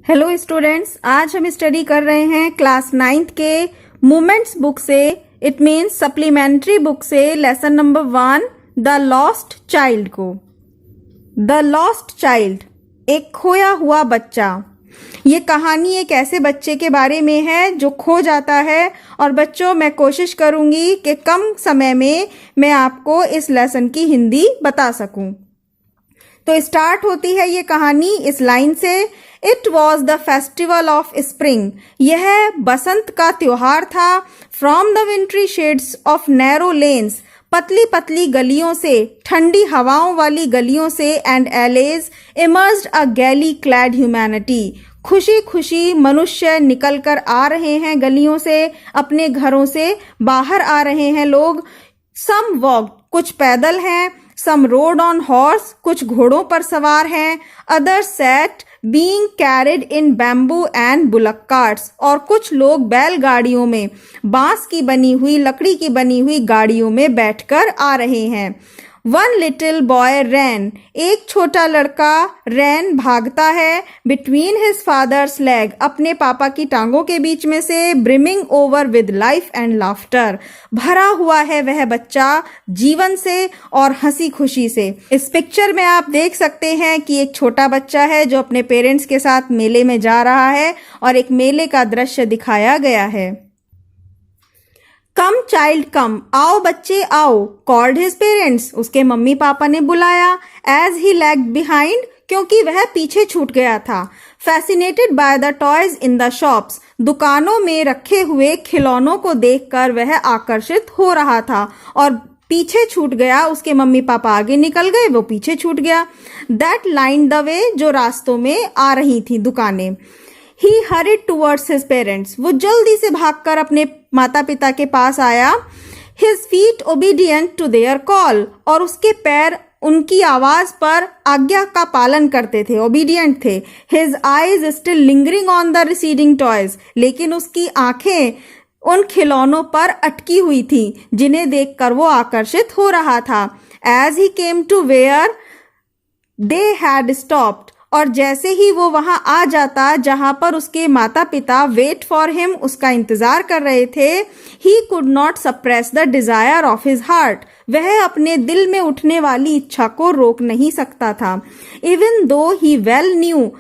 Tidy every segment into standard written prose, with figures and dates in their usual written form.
Hello students, आज हम study कर रहे हैं क्लास 9th के मूवमेंट्स बुक से, इट मीन्स सप्लीमेंट्री बुक से lesson number 1 the lost child को। द लॉस्ट चाइल्ड, एक खोया हुआ बच्चा। ये कहानी एक ऐसे बच्चे के बारे में है जो खो जाता है। और बच्चों, मैं कोशिश करूंगी कि कम समय में मैं आपको इस लेसन की हिंदी बता सकूं। तो स्टार्ट होती है ये कहानी इस लाइन से, it was the festival of spring. यह बसंत का त्योहार था। From the wintry shades of narrow lanes, पतली पतली गलियों से, ठंडी हवाओं वाली गलियों से, and alleys emerged a gaily clad humanity. खुशी खुशी मनुष्य निकल कर आ रहे हैं गलियों से, अपने घरों से बाहर आ रहे हैं लोग। सम वॉक, कुछ पैदल हैं। सम रोड ऑन हॉर्स, कुछ घोड़ों पर सवार हैं। Other sat being carried in bamboo and bullock carts, और कुछ लोग बैलगाड़ियों में, बांस की बनी हुई, लकड़ी की बनी हुई गाड़ियों में बैठकर आ रहे हैं। वन लिटिल बॉय रैन, एक छोटा लड़का रैन भागता है। बिटवीन हिज फादर्स लेग, अपने पापा की टांगों के बीच में से। Brimming over with life and laughter, भरा हुआ है वह बच्चा जीवन से और हंसी खुशी से। इस पिक्चर में आप देख सकते हैं कि एक छोटा बच्चा है जो अपने पेरेंट्स के साथ मेले में जा रहा है और एक मेले का दृश्य दिखाया गया है। कम चाइल्ड कम, आओ बच्चे आओ, कॉल्ड हिज पेरेंट्स, उसके मम्मी पापा ने बुलाया। एज ही लैग्ड बिहाइंड, क्योंकि वह पीछे छूट गया था। Fascinated by the toys in the shops, दुकानों में रखे हुए खिलौनों को देखकर वह आकर्षित हो रहा था और पीछे छूट गया। उसके मम्मी पापा आगे निकल गए, वो पीछे छूट गया। दैट लाइन द वे, जो रास्तों में आ रही थी दुकानें। He hurried towards his parents, वो जल्दी से भागकर अपने माता पिता के पास आया। His feet obedient to their call, और उसके पैर उनकी आवाज पर आज्ञा का पालन करते थे, obedient थे। His eyes still lingering on the receding toys, लेकिन उसकी आंखें उन खिलौनों पर अटकी हुई थी जिन्हें देखकर वो आकर्षित हो रहा था। As he came to where they had stopped, और जैसे ही वो वहां आ जाता जहां पर उसके माता पिता वेट फॉर हिम, उसका इंतजार कर रहे थे, he could not suppress the desire of his heart, वह अपने दिल में उठने वाली इच्छा को रोक नहीं सकता था। इवन दो ही वेल न्यू,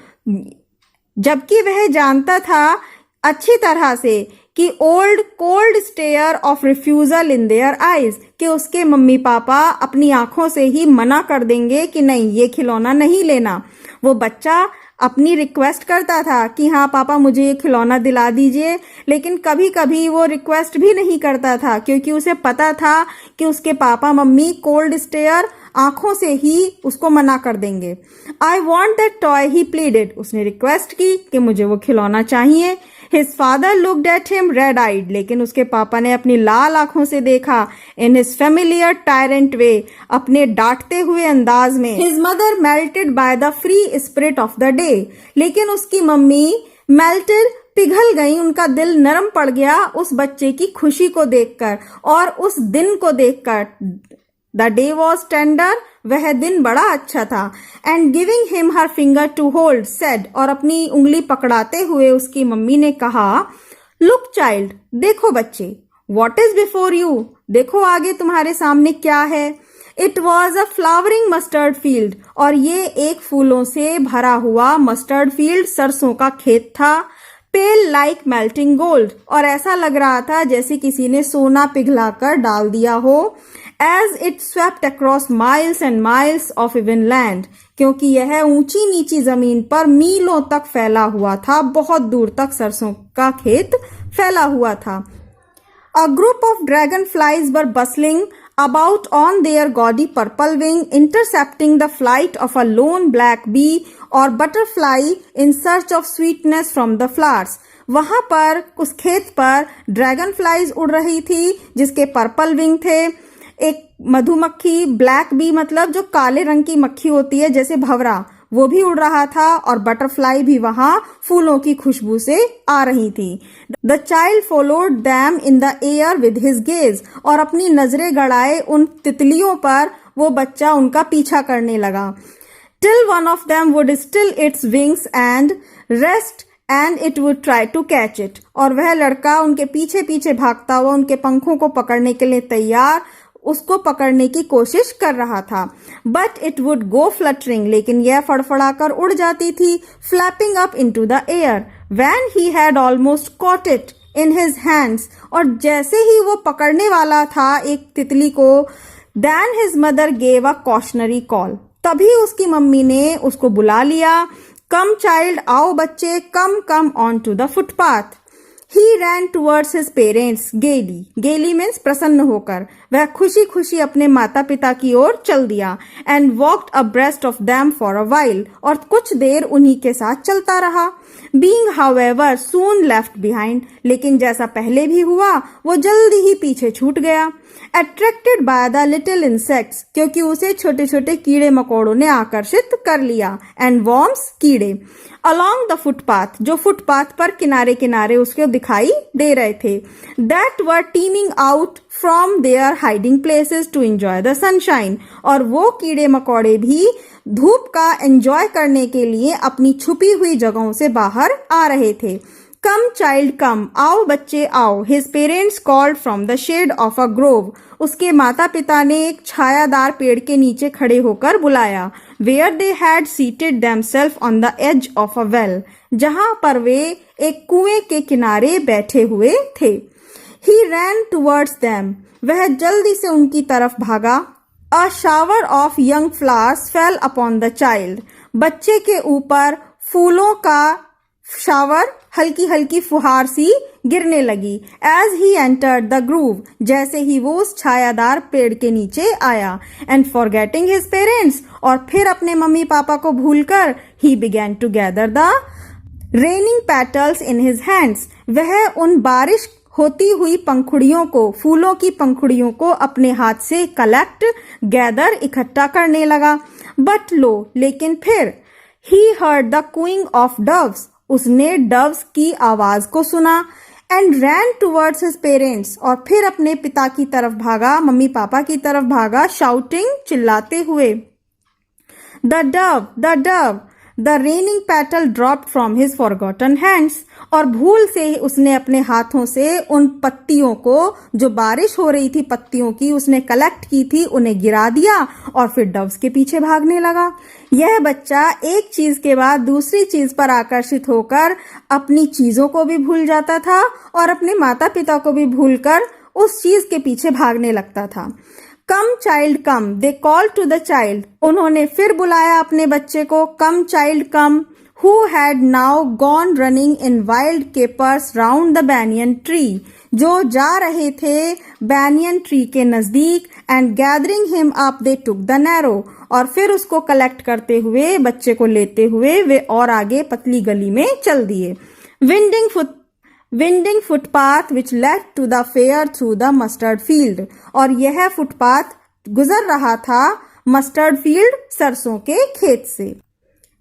जबकि वह जानता था अच्छी तरह से कि old cold stare of refusal in their eyes, कि उसके मम्मी पापा अपनी आंखों से ही मना कर देंगे कि नहीं, ये खिलौना नहीं लेना। वो बच्चा अपनी रिक्वेस्ट करता था कि हाँ पापा मुझे ये खिलौना दिला दीजिए, लेकिन कभी कभी वो रिक्वेस्ट भी नहीं करता था क्योंकि उसे पता था कि उसके पापा मम्मी कोल्ड स्टेयर, आंखों से ही उसको मना कर देंगे। I want that toy, he pleaded, उसने रिक्वेस्ट की कि मुझे वो खिलौना चाहिए। His father looked at him red eyed, लेकिन उसके पापा ने अपनी लाल आंखों से देखा। In his familiar tyrant way, अपने डांटते हुए अंदाज में। His mother melted by the free spirit of the day, लेकिन उसकी मम्मी मेल्टेड, पिघल गई, उनका दिल नरम पड़ गया उस बच्चे की खुशी को देखकर और उस दिन को देखकर। द डे वॉज टेंडर, वह दिन बड़ा अच्छा था। And giving him her finger to hold said, और अपनी उंगली पकड़ाते हुए उसकी मम्मी ने कहा, लुक चाइल्ड, देखो बच्चे, वॉट इज बिफोर यू, देखो आगे तुम्हारे सामने क्या है। It was a flowering mustard field, और ये एक फूलों से भरा हुआ मस्टर्ड फील्ड, सरसों का खेत था। पेल लाइक मेल्टिंग गोल्ड, और ऐसा लग रहा था जैसे किसी ने सोना पिघलाकर डाल दिया हो। As it swept across miles and miles of even land, क्योंकि यह ऊंची नीची जमीन पर मीलों तक फैला हुआ था, बहुत दूर तक सरसों का खेत फैला हुआ था। A group of dragon flies were bustling about on their gaudy purple wing, intercepting the flight of a lone black bee or butterfly in search of sweetness from the flowers. वहां पर उस खेत पर ड्रैगन फ्लाइज उड़ रही थी जिसके purple wing थे। एक मधुमक्खी, ब्लैक बी मतलब जो काले रंग की मक्खी होती है जैसे भंवरा, वो भी उड़ रहा था और बटरफ्लाई भी वहां फूलों की खुशबू से आ रही थी। The child followed them in the air with his gaze, और अपनी नजरें गड़ाए उन तितलियों पर वो बच्चा उनका पीछा करने लगा। till one of them would still its wings and rest and it would try to catch it. और वह लड़का उनके पीछे पीछे भागता हुआ उनके पंखों को पकड़ने के लिए तैयार उसको पकड़ने की कोशिश कर रहा था. But it would go fluttering, लेकिन यह फड़फड़ाकर उड़ जाती थी. Flapping up into the air when he had almost caught it in his hands, और जैसे ही वो पकड़ने वाला था एक तितली को, then his mother gave a cautionary call. तभी उसकी मम्मी ने उसको बुला लिया. कम चाइल्ड, आओ बच्चे, come come on to the footpath. He ran towards his parents gaily. Gaily means प्रसन्न होकर. वह खुशी खुशी अपने माता पिता की ओर चल दिया. And walked abreast of them for a while. और कुछ देर उन्हीं के साथ चलता रहा. Being however soon left behind. लेकिन जैसा पहले भी हुआ वो जल्दी ही पीछे छूट गया. Attracted by the little insects. क्योंकि उसे छोटे छोटे कीड़े मकोड़ों ने आकर्षित कर लिया. And worms, कीड़े. Along the footpath, जो फुटपाथ पर किनारे किनारे उसको दिखाई दे रहे थे. That were teeming out from their hiding places to enjoy the sunshine. और वो कीड़े मकोड़े भी धूप का एंजॉय करने के लिए अपनी छुपी हुई जगहों से बाहर आ रहे थे. कम चाइल्ड कम, आओ बच्चे आओ. His parents called from the shade of a grove. उसके माता पिता ने एक छायादार पेड़ के नीचे खड़े होकर बुलाया. Where they had seated themselves on the edge of a well. जहां पर वे एक कुएं के किनारे बैठे हुए थे. ही रैन टुवर्ड्स देम. वह जल्दी से उनकी तरफ भागा. A shower of young flowers fail upon the child. बच्चे के ऊपर फूलों का शावर, हल्की हल्की फुहार सी गिरने लगी. As he entered the grove. जैसे ही वो उस छायादार पेड़ के नीचे आया. And forgetting his parents. और फिर अपने मम्मी पापा को भूलकर ही began to gather the raining petals in his hands. वह उन बारिश होती हुई पंखुड़ियों को, फूलों की पंखुड़ियों को अपने हाथ से कलेक्ट, गैदर, इकट्ठा करने लगा. बट लो, लेकिन फिर he heard the cooing of doves. उसने डव्स की आवाज को सुना. And ran towards his parents. और फिर अपने पिता की तरफ भागा, मम्मी पापा की तरफ भागा, शाउटिंग, चिल्लाते हुए. The Dove, the Dove. The raining petal dropped from his forgotten hands. और भूल से ही उसने अपने हाथों से उन पत्तियों को, जो बारिश हो रही थी पत्तियों की, उसने कलेक्ट की थी, उन्हें गिरा दिया और फिर डव्स के पीछे भागने लगा. यह बच्चा एक चीज के बाद दूसरी चीज पर आकर्षित होकर अपनी चीजों को भी भूल जाता था और अपने माता पिता को भी भूलकर उस चीज के पीछे भागने लगता था. Come child come, they call to the child. उन्होंने फिर बुलाया अपने बच्चे को. Come child come, who had now gone running in wild capers round the banyan tree. जो जा रहे थे banyan tree के नजदीक. and gathering him up they took the narrow. और फिर उसको कलेक्ट करते हुए, बच्चे को लेते हुए वे और आगे पतली गली में चल दिए. Winding footpath which led to the fair through the mustard field. और यह फुटपाथ गुजर रहा था मस्टर्ड फील्ड, सरसों के खेत से.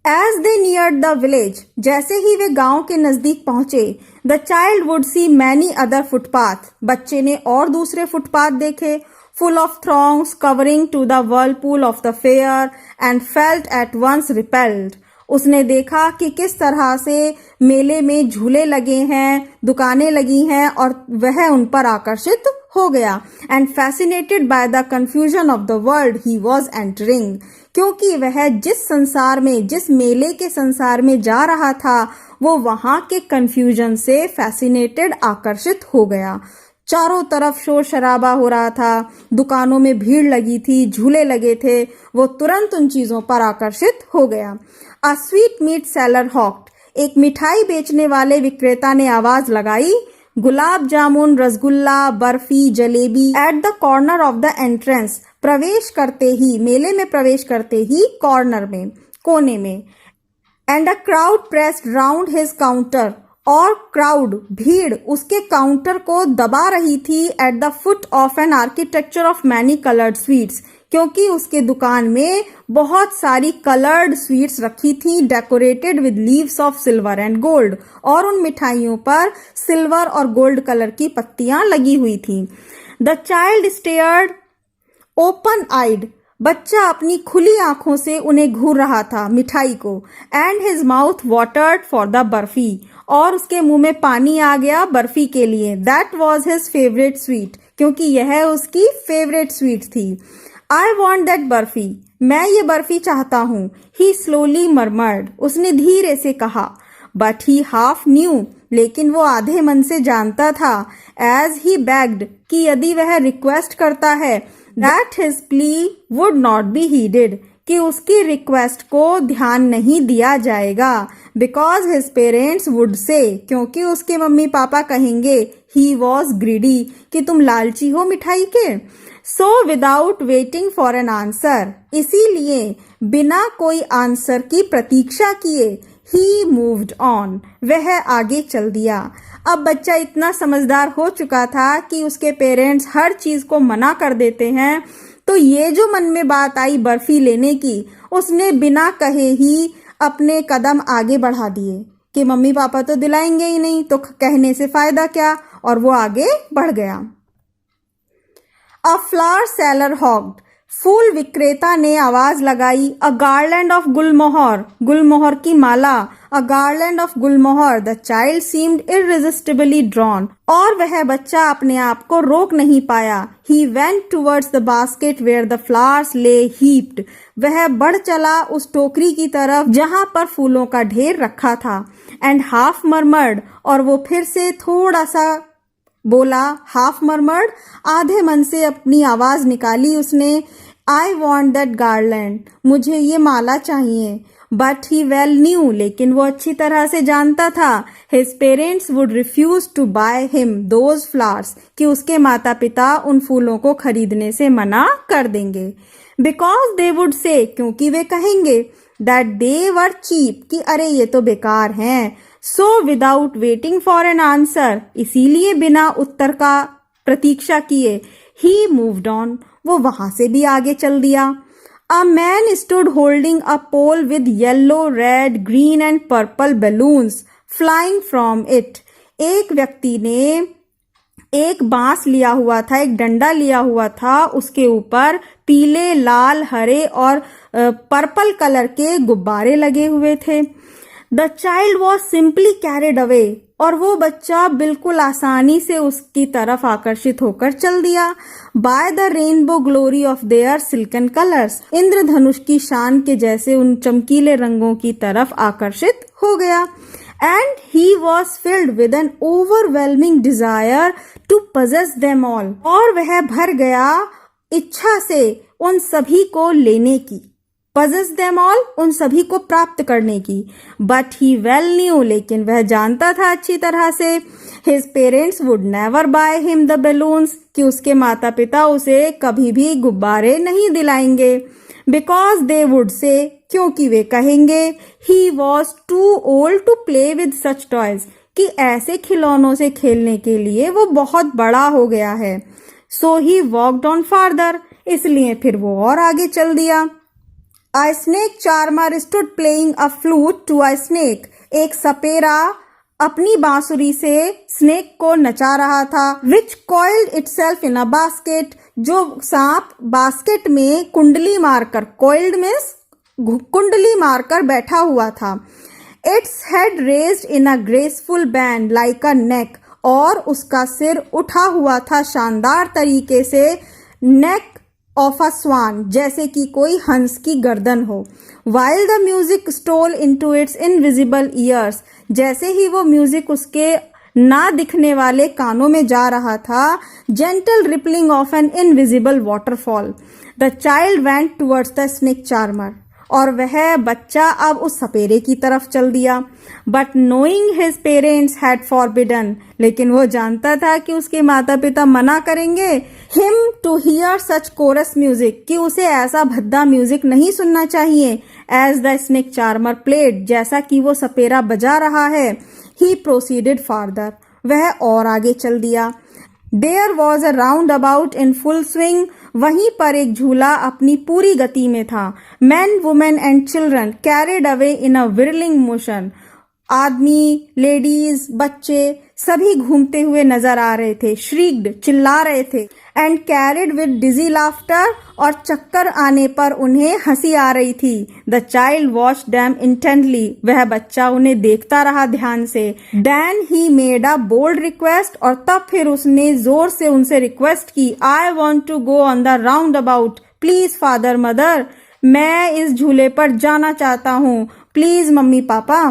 As they neared the village. जैसे ही वे गांव के नजदीक पहुंचे. The child would see many other footpath. बच्चे ने और दूसरे फुटपाथ देखे. Full of throngs covering to the whirlpool of the fair and felt at once repelled. उसने देखा कि किस तरह से मेले में झूले लगे हैं, दुकानें लगी हैं, और वह उन पर आकर्षित हो गया. And fascinated by the confusion of the world he was entering. क्योंकि वह जिस संसार में, जिस मेले के संसार में जा रहा था, वो वहां के कंफ्यूजन से फैसिनेटेड, आकर्षित हो गया. चारों तरफ शोर शराबा हो रहा था, दुकानों में भीड़ लगी थी, झूले लगे थे. वो तुरंत उन चीजों पर आकर्षित हो गया. A sweetmeat seller hawked. एक मिठाई बेचने वाले विक्रेता ने आवाज लगाई. Gulab jamun, rasgulla, barfi, jalebi at the corner of the entrance. प्रवेश करते ही, मेले में प्रवेश करते ही कॉर्नर में, कोने में. And a crowd pressed round his counter. और क्राउड, भीड़, उसके काउंटर को दबा रही थी. At the foot of an architecture of many coloured sweets. क्योंकि उसके दुकान में बहुत सारी कलर्ड स्वीट्स रखी थी, decorated with leaves of silver and gold. और उन मिठाइयों पर सिल्वर और गोल्ड कलर की पत्तियां लगी हुई थी. द चाइल्ड स्टेयर्ड ओपन आइड. बच्चा अपनी खुली आंखों से उन्हें घूर रहा था मिठाई को, and his mouth watered for the barfi, और उसके मुंह में पानी आ गया बर्फी के लिए। That was his favourite sweet, क्योंकि यह उसकी फेवरेट स्वीट थी। आई वॉन्ट दैट बर्फी, मैं ये बर्फी चाहता हूँ। ही स्लोली मरमर्ड, उसने धीरे से कहा। बट ही हाफ न्यू, लेकिन वो आधे मन से जानता था, एज ही बेग्ड, कि यदि वह रिक्वेस्ट करता है, that his plea would not be heeded, कि उसकी रिक्वेस्ट को ध्यान नहीं दिया जाएगा। Because his parents would say, क्योंकि उसके मम्मी पापा कहेंगे, ही वॉज ग्रीडी, कि तुम लालची हो मिठाई के। So without waiting for an answer, इसीलिए बिना कोई आंसर की प्रतीक्षा किए, ही मूव्ड ऑन, वह आगे चल दिया। अब बच्चा इतना समझदार हो चुका था कि उसके पेरेंट्स हर चीज को मना कर देते हैं, तो ये जो मन में बात आई बर्फी लेने की, उसने बिना कहे ही अपने कदम आगे बढ़ा दिए कि मम्मी पापा तो दिलाएंगे ही नहीं, तो कहने से फायदा क्या, और वो आगे बढ़ गया। अ फ्लावर सेलर हॉक्ड, फूल विक्रेता ने आवाज लगाई। अ गार्लैंड ऑफ गुलमोहर, गुलमोहर की माला। A garland of gulmohar, the child seemed irresistibly drawn, और वह बच्चा अपने आप को रोक नहीं पाया। He went towards the basket where the flowers lay heaped, वह बढ़ चला उस टोकरी की तरफ जहां पर फूलों का ढेर रखा था। एंड हाफ मरमर्ड, और वो फिर से थोड़ा सा बोला। हाफ मरमर्ड, आधे मन से अपनी आवाज निकाली उसने। आई वॉन्ट दैट गार्लैंड, मुझे ये माला चाहिए। बट ही वेल न्यू, लेकिन वो अच्छी तरह से जानता था, his parents would refuse to buy him those flowers, कि उसके माता पिता उन फूलों को खरीदने से मना कर देंगे। बिकॉज दे वुड से, क्योंकि वे कहेंगे, दैट दे वर चीप, कि अरे ये तो बेकार हैं। So without waiting for an answer, इसीलिए बिना उत्तर का प्रतीक्षा किए, ही मूव्ड ऑन, वो वहां से भी आगे चल दिया। A man stood holding a pole with yellow, red, green and purple balloons flying from it, एक व्यक्ति ने एक बांस लिया हुआ था, एक डंडा लिया हुआ था, उसके ऊपर पीले, लाल, हरे और पर्पल कलर के गुब्बारे लगे हुए थे। The child was simply carried away, और वो बच्चा बिल्कुल आसानी से उसकी तरफ आकर्षित होकर चल दिया। By the rainbow glory of their silken colours, इंद्रधनुष की शान के जैसे उन चमकीले रंगों की तरफ आकर्षित हो गया। And he was filled with an overwhelming desire to possess them all, और वह भर गया इच्छा से उन सभी को लेने की। पजेस देम ऑल, उन सभी को प्राप्त करने की। बट ही वेल न्यू, लेकिन वह जानता था अच्छी तरह से, his parents would never by him the balloons, कि उसके माता पिता उसे कभी भी गुब्बारे नहीं दिलाएंगे। बिकॉज दे वुड से, क्योंकि वे कहेंगे, he was too old to play with such toys, कि ऐसे खिलौनों से खेलने के लिए वो बहुत बड़ा हो गया है। सो ही वॉकड ऑन फार्दर, इसलिए फिर वो और आगे चल दिया। A snake charmer stood playing a flute to a snake. एक सपेरा अपनी बांसुरी से स्नेक को नचा रहा था। Which coiled itself in a basket, जो सांप बास्केट में कुंडली मारकर, coiled means कुंडली मारकर बैठा हुआ था। Its head raised in a graceful band like a neck, और उसका सिर उठा हुआ था शानदार तरीके से, neck ऑफ अ स्वान, जैसे कि कोई हंस की गर्दन हो। While the music stole into its invisible ears, जैसे ही वो म्यूजिक उसके ना दिखने वाले कानों में जा रहा था, gentle rippling of an invisible waterfall, the child went towards the snake charmer, और वह बच्चा अब उस सपेरे की तरफ चल दिया। But knowing his parents had forbidden, लेकिन वो जानता था कि उसके माता पिता मना करेंगे, him to hear such coarse music, कि उसे ऐसा भद्दा म्यूजिक नहीं सुनना चाहिए। As the snake charmer played, जैसा कि वो सपेरा बजा रहा है। ही प्रोसीडेड फार्दर, वह और आगे चल दिया। There was a round about in full swing, वहीं पर एक झूला अपनी पूरी गति में था। Man, women and children carried away in a whirling motion, आदमी, लेडीज, बच्चे सभी घूमते हुए नजर आ रहे थे, श्रीक्ड चिल्ला रहे थे, and carried with dizzy laughter, और चक्कर आने पर उन्हें हंसी आ रही थी। The child watched them intently, वह बच्चा उन्हें देखता रहा ध्यान से। Then he made a bold request, और तब फिर उसने जोर से उनसे रिक्वेस्ट की, I want to go on the roundabout, please father mother, मैं इस झूले पर जाना चाहता हूँ, please mummy papa.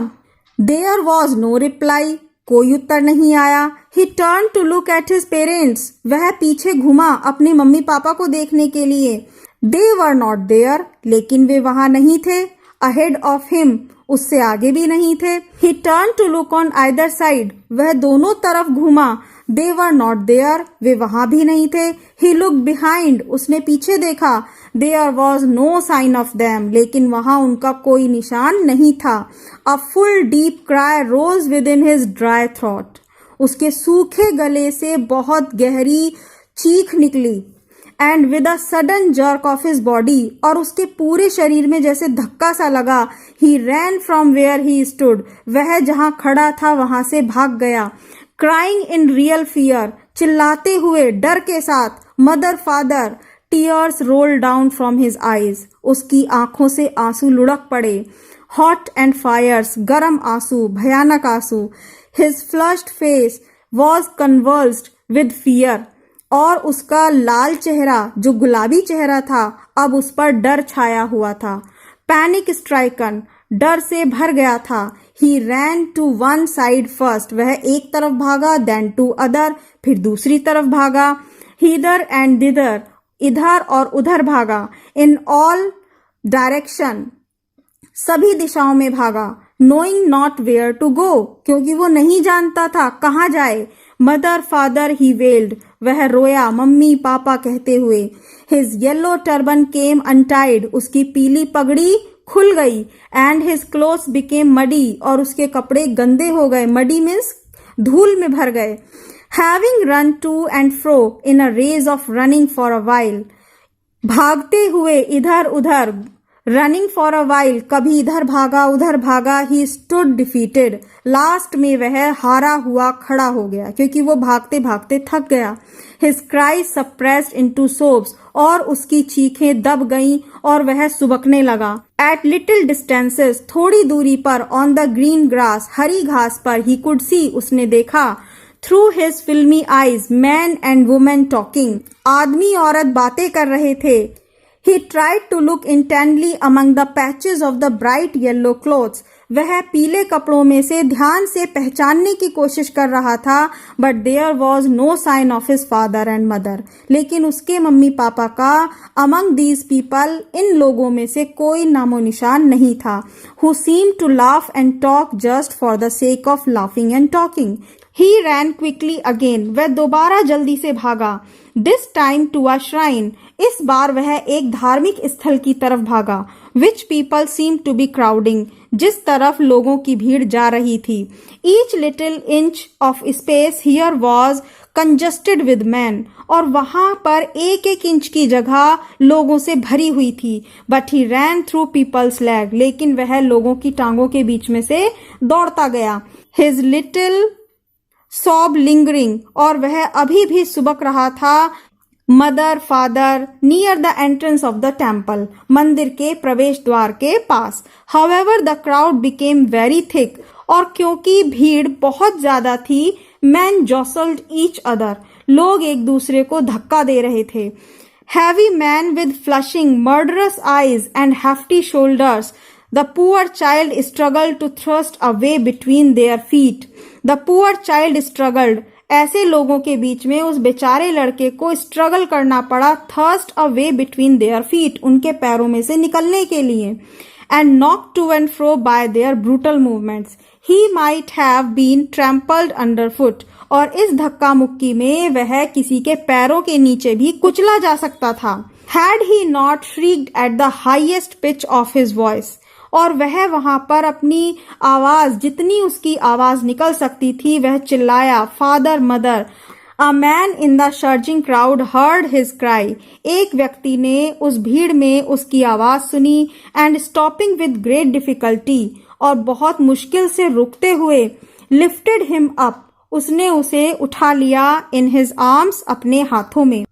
There was no reply, कोई उत्तर नहीं आया। He turn to look at his parents, वह पीछे घुमा अपने मम्मी पापा को देखने के लिए। दे वर नॉट देयर, लेकिन वे वहां नहीं थे। अहेड ऑफ हिम, उससे आगे भी नहीं थे। He turn to look on either side, वह दोनों तरफ घुमा। दे वर नॉट देयर, वे वहां भी नहीं थे। ही लुक बिहाइंड, उसने पीछे देखा। There was no sign of them, लेकिन वहां उनका कोई निशान नहीं था। A full deep cry rose within his dry throat, उसके सूखे गले से बहुत गहरी चीख निकली। And with a sudden jerk of his body, और उसके पूरे शरीर में जैसे धक्का सा लगा। He ran from where he stood, वह जहां खड़ा था वहां से भाग गया। क्राइंग इन रियल फियर, चिल्लाते हुए डर के साथ। Mother father, tears roll down from his eyes, उसकी आंखों से आंसू लुढ़क पड़े। हॉट एंड फायर्स, गरम आंसू, भयानक आंसू। His flushed face was conversed with fear, और उसका लाल चेहरा जो गुलाबी चेहरा था अब उस पर डर छाया हुआ था। पैनिक स्ट्राइकन, डर से भर गया था। He ran to one side first, वह एक तरफ भागा, देन टू अदर, फिर दूसरी तरफ भागा। हिदर एंड दिदर, इधर और उधर भागा। इन ऑल डायरेक्शन, सभी दिशाओं में भागा। Knowing not where to go, क्योंकि वो नहीं जानता था कहाँ जाए। मदर फादर ही वेल्ड, वह रोया मम्मी पापा कहते हुए। हिज येलो टर्बन केम अनटाइड, उसकी पीली पगड़ी खुल गई। And his clothes became muddy, और उसके कपड़े गंदे हो गए। मडी मीन्स धूल में भर गए। Having run to and fro in a rage of running for a while, भागते हुए इधर उधर। रनिंग फॉर अ वाइल, कभी इधर भागा उधर भागा। ही स्टूड डिफीटेड, लास्ट में वह हारा हुआ खड़ा हो गया, क्योंकि वो भागते भागते थक गया। हिज क्राई सप्रेस्ड इनटू सोब्स, और उसकी चीखें दब गईं और वह सुबकने लगा। एट लिटिल डिस्टेंसेस, थोड़ी दूरी पर, ऑन द ग्रीन ग्रास, हरी घास पर, ही कुड सी, उसने देखा। थ्रू हिज फिल्मी eyes, man and women talking, आदमी औरत बातें कर रहे थे। He tried to look intently among the patches of the bright yellow clothes. वह पीले कपड़ों में से ध्यान से पहचानने की कोशिश कर रहा था, but there was no sign of his father and mother. लेकिन उसके मम्मी पापा का among these people, इन लोगों में से कोई नामो निशान नहीं था। Who seemed to laugh and talk just for the sake of laughing and talking. He ran quickly again. वह दोबारा जल्दी से भागा। This time to a shrine. इस बार वह एक धार्मिक स्थल की तरफ भागा। Which people seemed to be crowding. जिस तरफ लोगों की भीड़ जा रही थी। Each little inch of space here was congested with men. और वहां पर एक एक इंच की जगह लोगों से भरी हुई थी। But he ran through people's leg. लेकिन वह लोगों की टांगों के बीच में से दौड़ता गया। His little sob lingering, और वह अभी भी सुबक रहा था। Mother father near the entrance of the temple, मंदिर के प्रवेश द्वार के पास। However the crowd became very thick, और क्योंकि भीड़ बहुत ज्यादा थी, मैन जॉसल्ड ईच अदर, लोग एक दूसरे को धक्का दे रहे थे। Heavy man with flushing murderous eyes and hefty shoulders. The poor child struggled to thrust a way between their feet. The poor child struggled. ऐसे लोगों के बीच में उस बेचारे लड़के को स्ट्रगल करना पड़ा। Thrust a way between their feet, उनके पैरों में से निकलने के लिए। And knock to and fro by their brutal movements, he might have been trampled under foot, और इस धक्का मुक्की में वह किसी के पैरों के नीचे भी कुचला जा सकता था। Had he not shrieked at the highest pitch of his voice, और वह वहां पर अपनी आवाज, जितनी उसकी आवाज निकल सकती थी, वह चिल्लाया, father mother. A man in the surging crowd heard his cry, एक व्यक्ति ने उस भीड़ में उसकी आवाज सुनी। And stopping with great difficulty, और बहुत मुश्किल से रुकते हुए लिफ्टेड हिम अप, उसने उसे उठा लिया इन हिज आर्म्स, अपने हाथों में।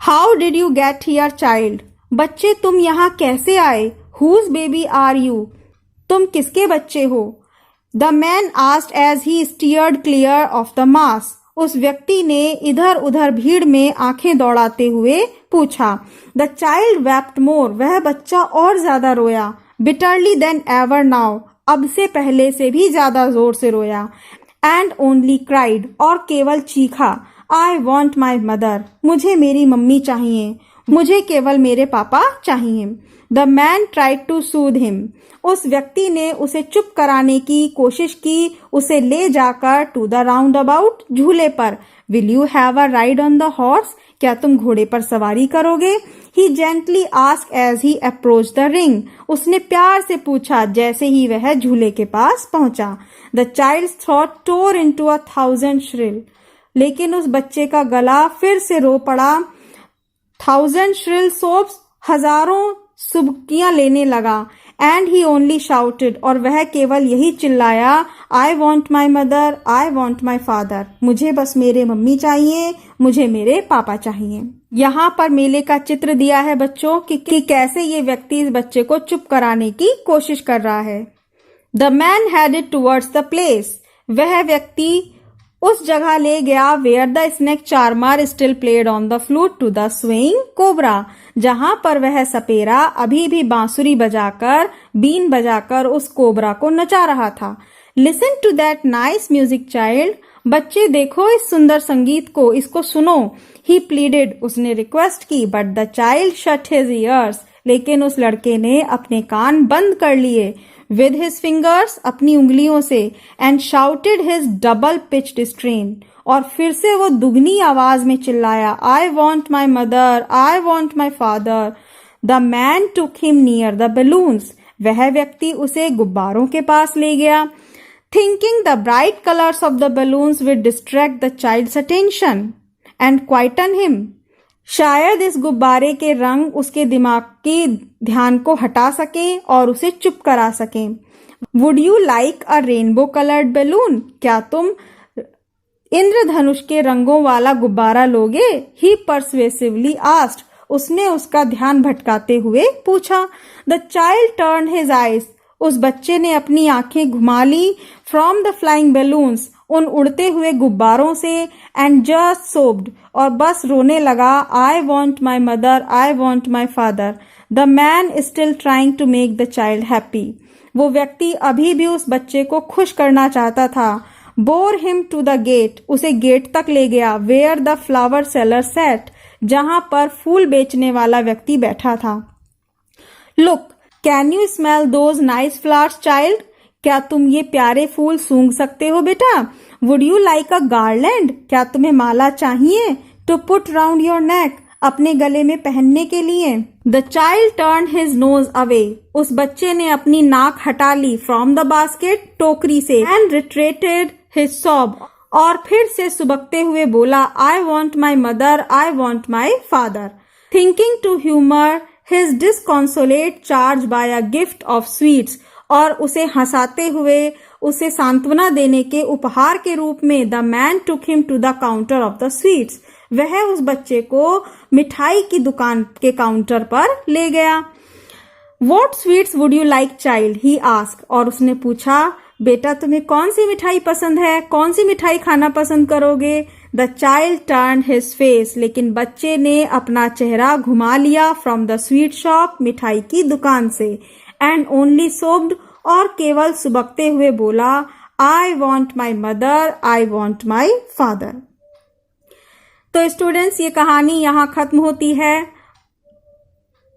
How did you get here child, बच्चे तुम यहाँ कैसे आए? हुज बेबी आर यू, तुम किसके बच्चे हो? The man asked as he steered clear of the mass, उस व्यक्ति ने इधर उधर भीड़ में आंखें दौड़ाते हुए पूछा। द चाइल्ड वेप्ट मोर, वह बच्चा और ज्यादा रोया। बिटरली देन एवर नाउ, अब से पहले से भी ज्यादा जोर से रोया। एंड ओनली क्राइड, और केवल चीखा। आई वॉन्ट माई मदर, मुझे मेरी मम्मी चाहिए, मुझे केवल मेरे पापा चाहिए। The man tried to soothe him, उस व्यक्ति ने उसे चुप कराने की कोशिश की, उसे ले जाकर टू द राउंड अबाउट, झूले पर। Will you have a ride on the horse, क्या तुम घोड़े पर सवारी करोगे? He gently asked as he approach the ring, उसने प्यार से पूछा जैसे ही वह झूले के पास पहुंचा। The child's throat tore into 1,000 shrill, लेकिन उस बच्चे का गला फिर से रो पड़ा। 1,000 श्रिल सोब्स, हजारों सुबकियां लेने लगा। एंड ही ओनली शाउटेड, और वह केवल यही चिल्लाया, I want my mother, I want my father, मुझे बस मेरे मम्मी चाहिए, मुझे मेरे पापा चाहिए। यहाँ पर मेले का चित्र दिया है बच्चों कि कैसे ये व्यक्ति इस बच्चे को चुप कराने की कोशिश कर रहा है। The man headed towards the place, वह व्यक्ति उस जगह ले गया where the snake charmer still played on the flute to the swing cobra, जहां पर वह सपेरा अभी भी बांसुरी बजाकर, बीन बजाकर उस कोबरा को नचा रहा था। Listen to that nice music child, बच्चे देखो इस सुंदर संगीत को, इसको सुनो। ही प्लीडेड, उसने रिक्वेस्ट की। But the child shut his ears, लेकिन उस लड़के ने अपने कान बंद कर लिए। विद हिज फिंगर्स, अपनी उंगलियों से। And shouted his double pitched strain, और फिर से वो दुगनी आवाज में चिल्लाया, I want my mother, I want my father. The man took him near the balloons, वह व्यक्ति उसे गुब्बारों के पास ले गया। Thinking the bright colours of the balloons will distract the child's attention and quieten him, शायद इस गुब्बारे के रंग उसके दिमाग की ध्यान को हटा सकें और उसे चुप करा सकें। Would you like a rainbow coloured balloon, क्या तुम इंद्रधनुष के रंगों वाला गुब्बारा लोगे? ही परसुएसिवली आस्क्ड, उसने उसका ध्यान भटकाते हुए पूछा। The child turn his eyes, उस बच्चे ने अपनी आंखें घुमा ली फ्रॉम द फ्लाइंग बैलून्स, उन उड़ते हुए गुब्बारों से। एंड जस्ट सोब्ड, और बस रोने लगा, I want my mother, I want my father. The man still trying to make the child happy, वो व्यक्ति अभी भी उस बच्चे को खुश करना चाहता था। Bore him to the gate, उसे गेट तक ले गया। Where the flower seller set, जहां पर फूल बेचने वाला व्यक्ति बैठा था। Look, can you smell those nice flowers child, क्या तुम ये प्यारे फूल सूंघ सकते हो बेटा? Would you like a garland, क्या तुम्हें माला चाहिए? To put round your neck, अपने गले में पहनने के लिए। The child turn his nose away, उस बच्चे ने अपनी नाक हटा ली फ्रॉम द बास्केट, टोकरी से। एंड रिट्रेटेड हिज सॉब, और फिर से सुबकते हुए बोला, I want my mother, I want my father. Thinking to humour his disconsolate charge by a gift of sweets, और उसे हंसाते हुए, उसे सांत्वना देने के उपहार के रूप में the man took him to the counter of the sweets, वह उस बच्चे को मिठाई की दुकान के काउंटर पर ले गया। What sweets would you like child, he asked, और उसने पूछा, बेटा तुम्हें कौन सी मिठाई पसंद है, कौन सी मिठाई खाना पसंद करोगे? The child turn his face, लेकिन बच्चे ने अपना चेहरा घुमा लिया फ्रॉम द स्वीट शॉप, मिठाई की दुकान से। एंड ओनली सोब्ड, और केवल सुबकते हुए बोला, I want my mother, I want my father. तो स्टूडेंट्स, ये कहानी यहाँ खत्म होती है।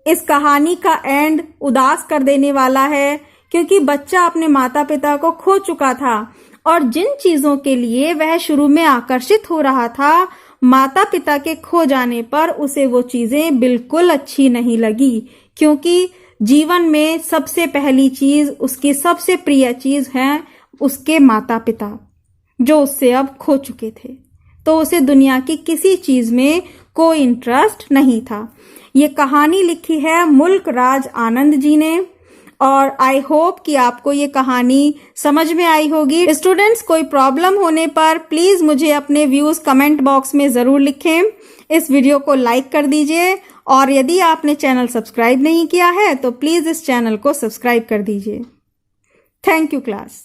इस कहानी का एंड उदास कर देने वाला है, क्योंकि बच्चा अपने माता पिता को खो चुका था, और जिन चीजों के लिए वह शुरू में आकर्षित हो रहा था, माता पिता के खो जाने पर उसे वो चीजें बिल्कुल अच्छी नहीं लगी, क्योंकि जीवन में सबसे पहली चीज, उसकी सबसे प्रिय चीज है उसके माता पिता, जो उससे अब खो चुके थे। तो उसे दुनिया की किसी चीज में कोई इंटरेस्ट नहीं था। ये कहानी लिखी है मुल्क राज आनंद जी ने। और आई होप कि आपको ये कहानी समझ में आई होगी। स्टूडेंट्स, कोई प्रॉब्लम होने पर प्लीज मुझे अपने व्यूज कमेंट बॉक्स में जरूर लिखें। इस वीडियो को लाइक कर दीजिए और यदि आपने चैनल सब्सक्राइब नहीं किया है तो प्लीज इस चैनल को सब्सक्राइब कर दीजिए। Thank you class.